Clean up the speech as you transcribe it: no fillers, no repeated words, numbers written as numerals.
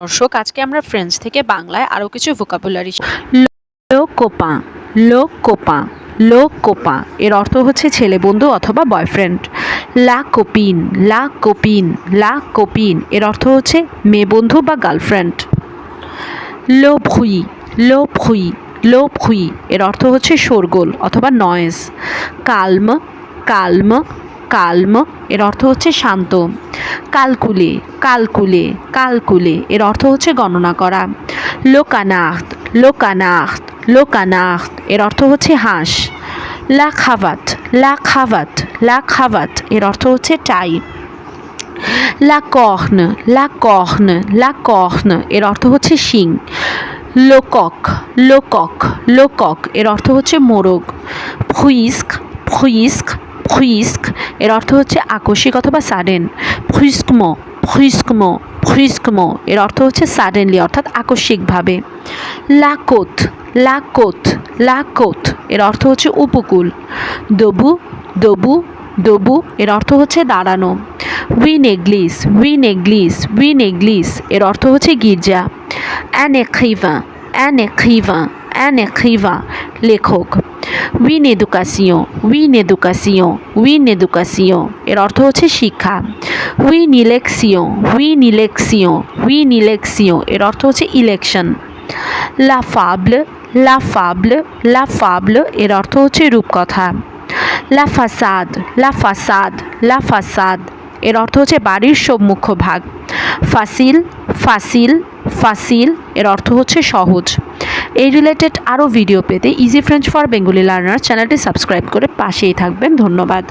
দর্শক, আজকে আমরা ফ্রেঞ্চ থেকে বাংলায় আরও কিছু ভোকাবুলারি। লো কোপাঁ, লো কোপাঁ, লো কোপাঁ এর অর্থ হচ্ছে ছেলে বন্ধু অথবা বয়ফ্রেন্ড। লা কোপিন, লা কোপিন, লা কোপিন এর অর্থ হচ্ছে মেয়ে বন্ধু বা গার্লফ্রেন্ড। লো ভুই, লো ভুই, লো ভুই এর অর্থ হচ্ছে শোরগোল অথবা নয়েজ। কালম, কালম, কালম এর অর্থ হচ্ছে শান্ত। কালকুলে, কালকুলে, কালকুলে এর অর্থ হচ্ছে গণনা করা। লোকানাথ, লোকানাথ, লোকানাথ এর অর্থ হচ্ছে হাঁস। লা খাভাত, লা খাভাত, লা খাভাত এর অর্থ হচ্ছে টাই। লা কর্ন, লা কর্ন, লা কর্ন এর অর্থ হচ্ছে শিং। লোকক, লোকক, লোকক এর অর্থ হচ্ছে মোরগ। ফুইস্ক, ফুইস্ক, ফুইস্ক এর অর্থ হচ্ছে আকস্মিক অথবা সাডেন। ফুইস্কমো, ফুইস্কমো, ফুইস্কমো এর অর্থ হচ্ছে সাডেনলি অর্থাৎ আকস্মিকভাবে। লাকোত, লাকোত, লাকোত এর অর্থ হচ্ছে উপকূল। দবু, দবু, দবু এর অর্থ হচ্ছে দাঁড়ানো। উইন এগ্লিস, উইন এগ্লিস, উইন এগ্লিস এর অর্থ হচ্ছে গির্জা। অ্যান এক্রিভা, অ্যান এক্রিভা, অ্যান এক্রিভা লেখক। উইন এডুকাসিয়ন, উইন এডুকাসিয়ন, উইন এডুকাসিয়ন এর অর্থ হচ্ছে শিক্ষা। উইন ইলেকসিয়ন, উইন ইলেকসিয়ন, উইন ইলেকসিয়ন এর অর্থ হচ্ছে ইলেকশন। লা ফাবল, লা ফাবল, লা ফাবল এর অর্থ হচ্ছে রূপকথা। লা ফাসাদ, লা ফাসাদ, লা ফাসাদ এর অর্থ হচ্ছে বাড়ির সম্মুখ ভাগ। ফাসিল, ফাসিল, ফাসিল এর অর্থ হচ্ছে সহজ। এই রিলেটেড আরও ভিডিও পেতে easy French for Bengali learner চ্যানেলটি সাবস্ক্রাইব করে পাশেই থাকবেন। ধন্যবাদ।